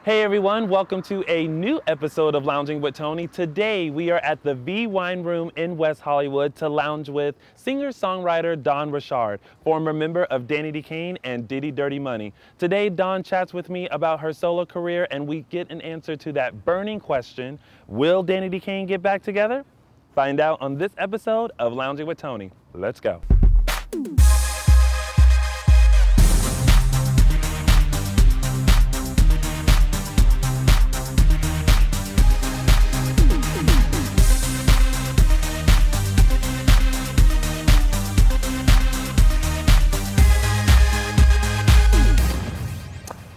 Hey everyone, welcome to a new episode of Lounging with Tony. Today we are at the V Wine Room in West Hollywood to lounge with singer-songwriter Dawn Richard, former member of Danity Kane and Diddy-Dirty Money. Today Dawn chats with me about her solo career and we get an answer to that burning question, will Danity Kane get back together? Find out on this episode of Lounging with Tony. Let's go.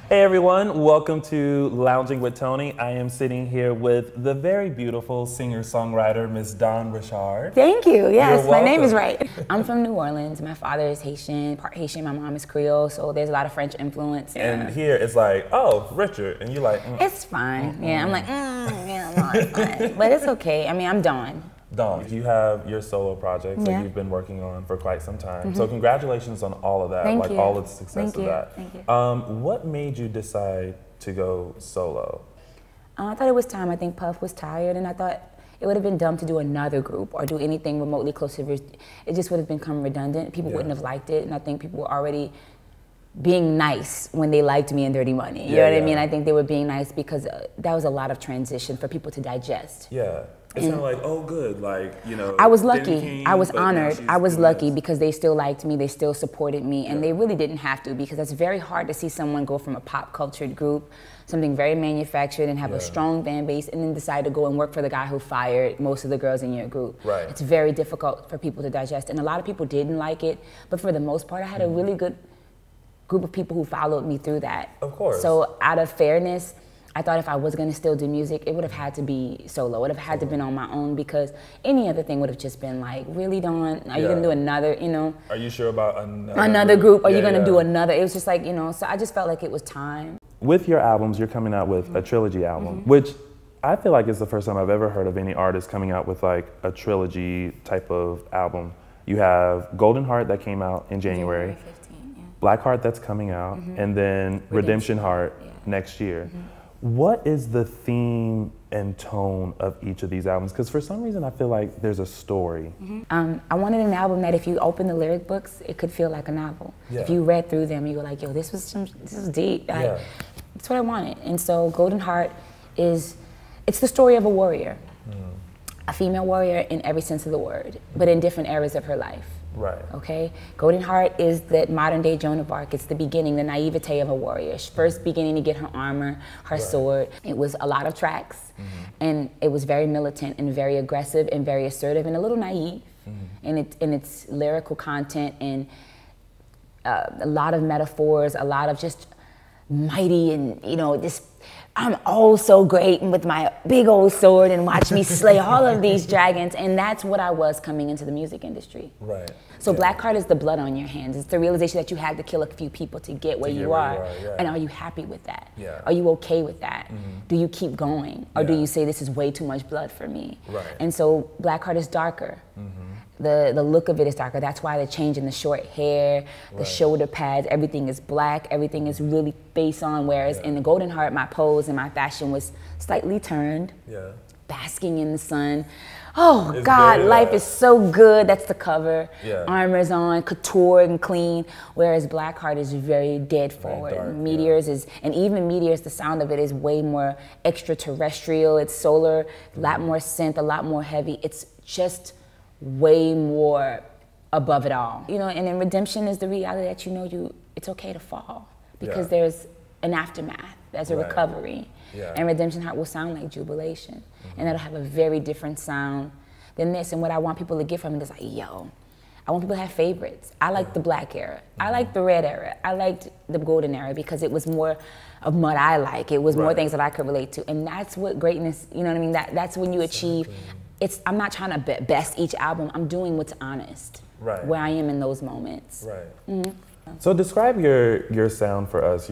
Hey everyone, welcome to Lounging with Tony. I am sitting here with the very beautiful singer-songwriter, Miss Dawn Richard. Thank you, yes, my name is right. I'm from New Orleans. My father is Haitian, part Haitian, my mom is Creole, so there's a lot of French influence. And here it's like, oh, Richard, and you're like, It's fine, yeah, I'm like, yeah, no, it's fine. But it's okay, I mean, I'm Dawn. Dawn, you have your solo projects that you've been working on for quite some time. So congratulations on all of that, Thank you. all of the success of that. Thank you. What made you decide to go solo? I thought it was time. I think Puff was tired, and I thought it would have been dumb to do another group or do anything remotely close to it. It just would have become redundant. People wouldn't have liked it, and I think people were already being nice when they liked me in Dirty Money. You know what I mean? I think they were being nice because that was a lot of transition for people to digest. Yeah. It's not like, oh, good, like, you know. I was lucky. I was honored. I was lucky because they still liked me. They still supported me. And they really didn't have to, because it's very hard to see someone go from a pop cultured group, something very manufactured, and have a strong fan base, and then decide to go and work for the guy who fired most of the girls in your group. Right. It's very difficult for people to digest. And a lot of people didn't like it. But for the most part, I had a really good group of people who followed me through that. Of course. So out of fairness, I thought if I was going to still do music, it would have had to be solo. It would have had to been on my own, because any other thing would have just been like, really, Dawn? Are you going to do another, you know? Are you sure about another group? Are you going to do another? It was just like, you know, so I just felt like it was time. With your albums, you're coming out with a trilogy album, which I feel like is the first time I've ever heard of any artist coming out with like a trilogy type of album. You have Golden Heart that came out in January. 15, Black Heart that's coming out, and then Redemption Heart next year. What is the theme and tone of each of these albums? Because for some reason I feel like there's a story. I wanted an album that if you open the lyric books, it could feel like a novel. If you read through them, you go like, yo, this is deep. Like, that's what I wanted. And so Golden Heart it's the story of a warrior. A female warrior in every sense of the word, but in different eras of her life. Right. Okay? Golden Heart is the modern day Joan of Arc. It's the beginning, the naivete of a warrior. First beginning to get her armor, her sword. It was a lot of tracks, and it was very militant and very aggressive and very assertive and a little naive in its lyrical content, and a lot of metaphors, a lot of just mighty and, you know, this, I'm oh so great and with my big old sword and watch me slay all of these dragons. And that's what I was coming into the music industry. Right. So Black Heart is the blood on your hands. It's the realization that you had to kill a few people to get where you are. And are you happy with that? Are you okay with that? Do you keep going? Or do you say this is way too much blood for me? Right. And so Black Heart is darker. The look of it is darker. That's why the change in the short hair, the shoulder pads, everything is black, everything is really face on, whereas in the Golden Heart, my pose and my fashion was slightly turned, basking in the sun. Oh it's God, life is so good. That's the cover. Armor's on, couture and clean, whereas Black Heart is very dead forward. Dark, Meteors is, and even Meteors, the sound of it is way more extraterrestrial. It's solar, a lot more synth, a lot more heavy. It's just way more above it all. You know, and then Redemption is the reality that, you know, it's okay to fall, because there's an aftermath, there's a recovery. And Redemption Heart will sound like jubilation. And it'll have a very different sound than this. And what I want people to get from it is like, yo, I want people to have favorites. I like the black era. I like the red era. I liked the golden era because it was more of what I like. It was more things that I could relate to. And that's what greatness, you know what I mean? That's when you achieve. I'm not trying to best each album. I'm doing what's honest. Where I am in those moments. So describe your sound for us.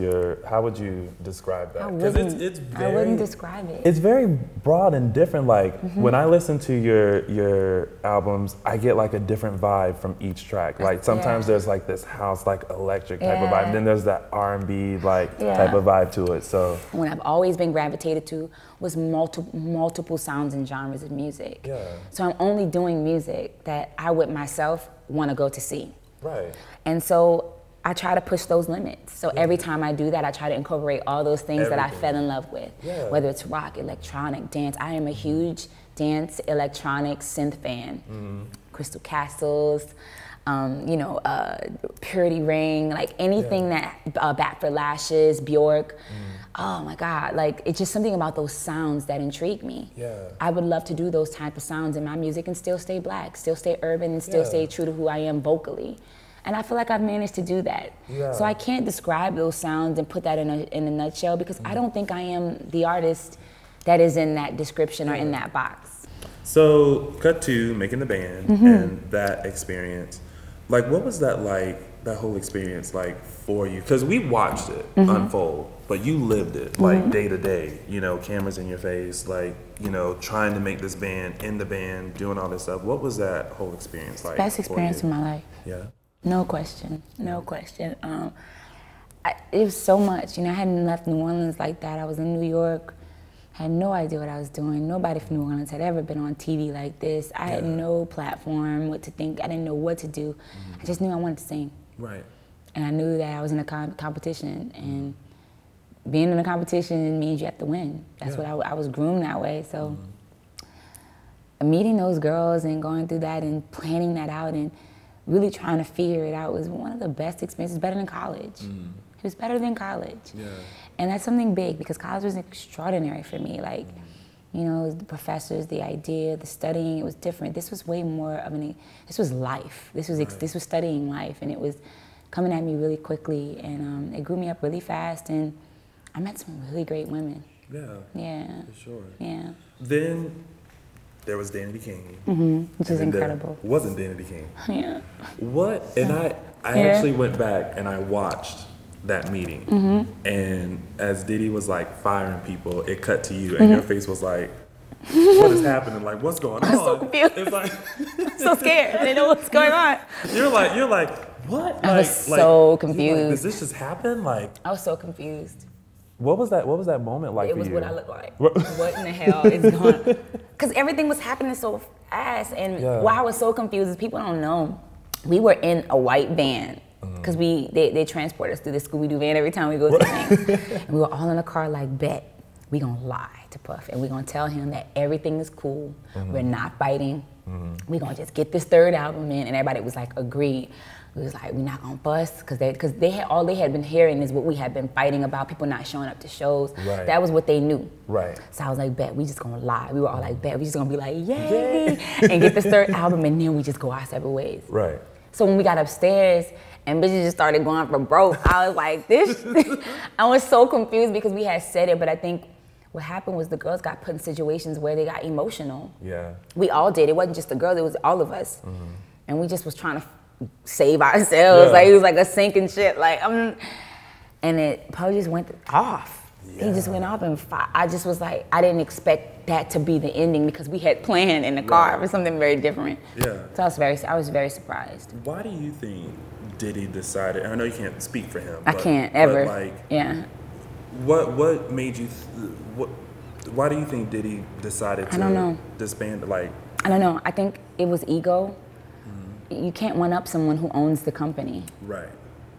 How would you describe that? Because it's very, I wouldn't describe it. It's very broad and different. Like when I listen to your albums, I get like a different vibe from each track. Like sometimes there's like this house, like electric type of vibe. And then there's that R&B like type of vibe to it. So what I've always been gravitated to was multiple sounds and genres of music. Yeah. So I'm only doing music that I would myself want to go to see. Right. And so I try to push those limits. So every time I do that, I try to incorporate all those things that I fell in love with. Yeah. Whether it's rock, electronic, dance. I am a huge dance, electronic, synth fan. Crystal Castles, you know, Purity Ring, like anything that, Bat for Lashes, Bjork. Oh my God, like it's just something about those sounds that intrigue me. Yeah. I would love to do those type of sounds in my music and still stay black, still stay urban, and still stay true to who I am vocally. And I feel like I've managed to do that. Yeah. So I can't describe those sounds and put that in a nutshell because I don't think I am the artist that is in that description or in that box. So cut to making the band and that experience. Like what was that like, that whole experience like for you? Because we watched it unfold, but you lived it like day to day, you know, cameras in your face, like, you know, trying to make this band, in the band, doing all this stuff. What was that whole experience like? Best experience of my life. Yeah. No question, no question. It was so much, you know, I hadn't left New Orleans like that. I was in New York, had no idea what I was doing. Nobody from New Orleans had ever been on TV like this. I had no platform, what to think. I didn't know what to do. I just knew I wanted to sing. Right. And I knew that I was in a competition, and being in a competition means you have to win. That's what I was groomed that way, so. Meeting those girls and going through that and planning that out and really trying to figure it out was one of the best experiences, better than college. It was better than college. Yeah. And that's something big because college was extraordinary for me. Like, you know, the professors, the idea, the studying, it was different. This was way more of this was life. This was studying life, and it was coming at me really quickly, and it grew me up really fast, and I met some really great women. Yeah. Yeah. For sure. Yeah. Then there was Danity Kane. Which is incredible. Wasn't Danity Kane. Yeah. What? And I actually went back and I watched that meeting. And as Diddy was like firing people, it cut to you and your face was like, what is happening? Like, what's going on? I'm so confused. It's like so scared. I didn't know what's going on. You're like, what? I was so confused. Like, does this just happen? Like, I was so confused. What was that moment like for you? It was what I looked like. What in the hell is going on? Because everything was happening so fast, and why I was so confused is people don't know. We were in a white van, because they transport us through the Scooby-Doo van every time we go to things. And we were all in a car like, bet, we gonna lie to Puff, and we gonna tell him that everything is cool, we're not fighting, we gonna just get this third album in, and everybody was like, agreed. We was like, we're not gonna bust, because all they had been hearing is what we had been fighting about, people not showing up to shows. Right. That was what they knew. Right. So I was like, bet, we just gonna lie. We were all like, bet, we just gonna be like, yay, and get this third album, and then we just go our separate ways. Right. So when we got upstairs, and bitches just started going for broke, I was like, I was so confused because we had said it, but I think what happened was the girls got put in situations where they got emotional. Yeah. We all did. It wasn't just the girls, it was all of us. And we just was trying to save ourselves. Like, it was like a sinking ship. Like, and it probably just went off. He just went off, and I just was like, I didn't expect that to be the ending because we had planned in the car for something very different. Yeah. So I was very surprised. Why do you think Diddy decided, I know you can't speak for him. I can't, ever. But like, what made you, why do you think Diddy decided to disband, like? I don't know, I think it was ego. You can't one-up someone who owns the company. Right.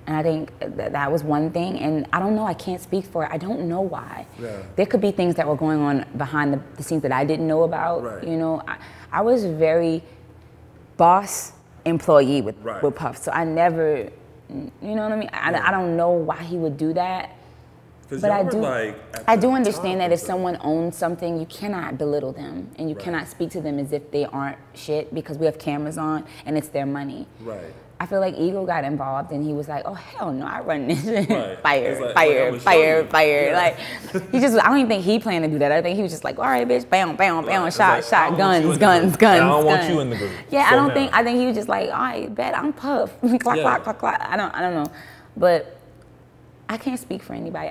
And I think that was one thing, and I don't know, I can't speak for it. I don't know why. Yeah. There could be things that were going on behind the scenes that I didn't know about. Right. You know, I was very boss employee with Puff, so I never, you know what I mean? I don't know why he would do that. But I do understand that if someone owns something, you cannot belittle them, and you cannot speak to them as if they aren't shit, because we have cameras on and it's their money. Right. I feel like ego got involved, and he was like, "Oh hell no, I run this Right. fire, like, fire, fire, fire." Yeah. Like he just, I don't even think he planned to do that. I think he was just like, "All right, bitch, bam, bam, bam, shot, shot, guns, guns, guns." I don't want you in the group. Yeah, I don't think. I think he was just like, "All right, bet I'm Puff." Clock, clock, clock, clock. I don't know, but I can't speak for anybody.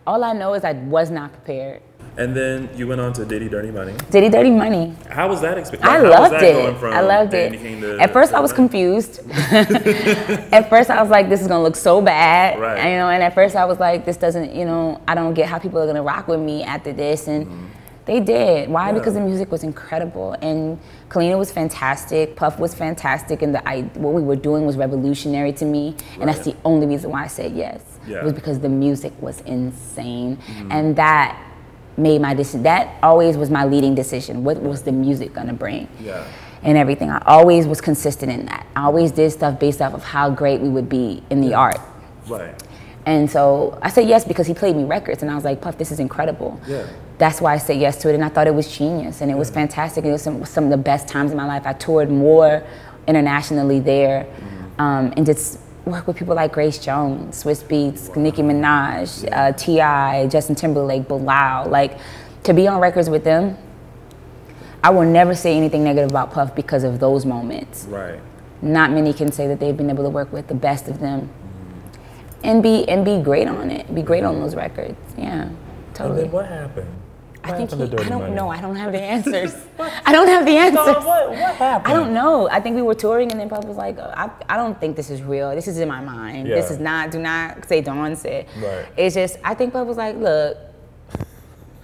All I know is I was not prepared. And then you went on to Diddy-Dirty Money. Diddy-Dirty Money. How was that experience? I loved it. I loved it. At first I was confused. At first I was like, this is gonna look so bad. Right. And, and at first I was like, this doesn't, I don't get how people are gonna rock with me after this. And they did. Why? Because the music was incredible. And Kalina was fantastic. Puff was fantastic. And what we were doing was revolutionary to me. And that's the only reason why I said yes. Yeah. It was because the music was insane. And that made my decision. That always was my leading decision. What was the music gonna bring? Yeah. And everything. I always was consistent in that. I always did stuff based off of how great we would be in the art. Right. And so I said yes because he played me records, and I was like, Puff, this is incredible. Yeah. That's why I said yes to it, and I thought it was genius, and it was fantastic. It was some of the best times in my life. I toured more internationally there, and just work with people like Grace Jones, Swiss Beats, Nicki Minaj, T.I., Justin Timberlake, Bilal. Like, to be on records with them, I will never say anything negative about Puff because of those moments. Right. Not many can say that they've been able to work with the best of them and be great on it, be great on those records. Yeah, totally. And then what happened? I don't know. I don't have the answers. I don't have the answers. So what happened? I don't know. I think we were touring, and then Puff was like, I don't think this is real. This is in my mind. Yeah. This is not, do not say Dawn said. Right. It's just, I think Puff was like, look,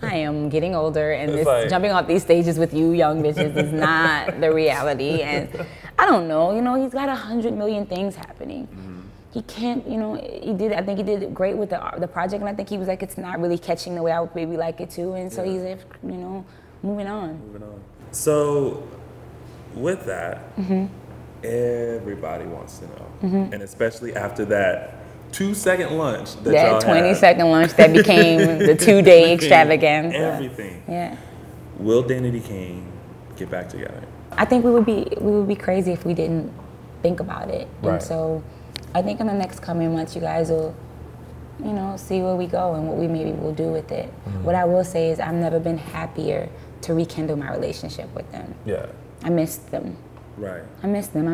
I am getting older, and this jumping off these stages with you young bitches is not the reality. And I don't know, he's got 100 million things happening. He can't, I think he did great with the project, and I think he was like, it's not really catching the way I would maybe like it to, and so he's, moving on. So, with that, everybody wants to know, and especially after that 2-second lunch that y'all 20-second lunch that became the 2-day extravaganza. Everything. Yeah. Will Danity Kane get back together? I think we would be crazy if we didn't think about it, and so. I think in the next coming months, you guys will, see where we go and what we maybe will do with it. What I will say is I've never been happier to rekindle my relationship with them. Yeah. I missed them. Right. I miss them.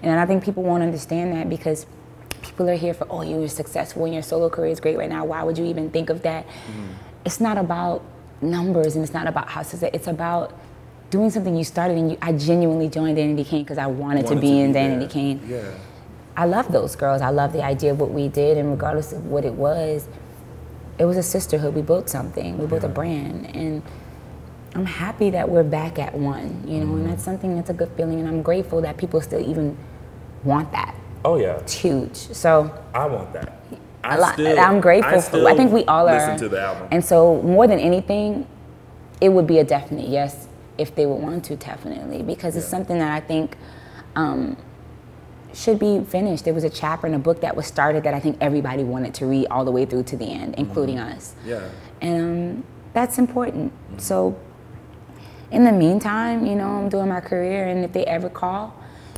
And I think people won't understand that because people are here for, oh, you're successful and your solo career is great right now. Why would you even think of that? It's not about numbers, and it's not about how success. It's about doing something you started, and I genuinely joined Danity Kane because I wanted to be in Danity Kane. Yeah. I love those girls. I love the idea of what we did, and regardless of what it was a sisterhood. We built something. We built a brand, and I'm happy that we're back at one, and that's something that's a good feeling, and I'm grateful that people still even want that. Oh yeah. It's huge. So I want that. I'm grateful. I think we all are. Listen to the album. And so more than anything, it would be a definite yes if they would want to, definitely, because it's something that I think should be finished. There was a chapter in a book that was started that I think everybody wanted to read all the way through to the end, including us. Yeah. And that's important. So in the meantime, I'm doing my career, and if they ever call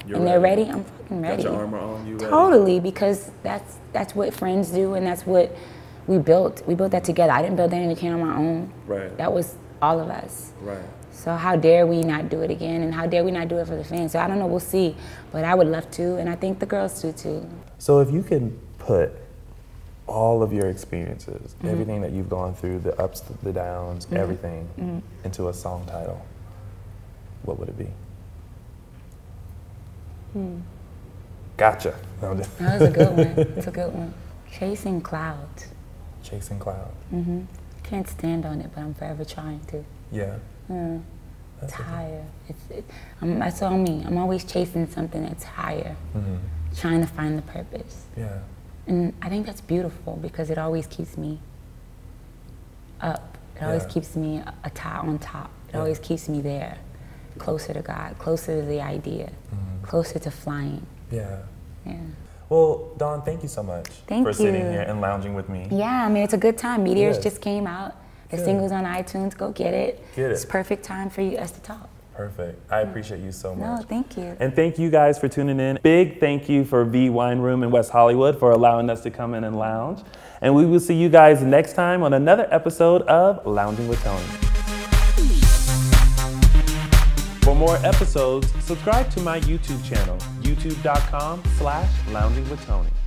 they're ready, I'm fucking ready. Got your armor on, you ready? Totally, because that's what friends do, and that's what we built. We built that together. I didn't build Danity Kane on my own. Right. That was all of us. Right. So how dare we not do it again, and how dare we not do it for the fans? So I don't know, we'll see. But I would love to, and I think the girls do too. So if you can put all of your experiences, everything that you've gone through, the ups, the downs, everything, into a song title, what would it be? Gotcha. No, that was a good one. It's a good one. Chasing Clouds. Chasing Clouds. Can't stand on it, but I'm forever trying to. Yeah. It's higher. That's all me. I'm always chasing something that's higher, trying to find the purpose. Yeah. And I think that's beautiful because it always keeps me up. It always keeps me on top. It always keeps me there, closer to God, closer to the idea, closer to flying. Yeah. Yeah. Well, Dawn, thank you so much for sitting here and lounging with me. Yeah, I mean, it's a good time. Meteors just came out. The single's on iTunes. Go get it. Get it. It's perfect time for us to talk. Perfect. I appreciate you so much. No, thank you. And thank you guys for tuning in. Big thank you for V Wine Room in West Hollywood for allowing us to come in and lounge. And we will see you guys next time on another episode of Lounging with Tony. For more episodes, subscribe to my YouTube channel, youtube.com/loungingwithtony.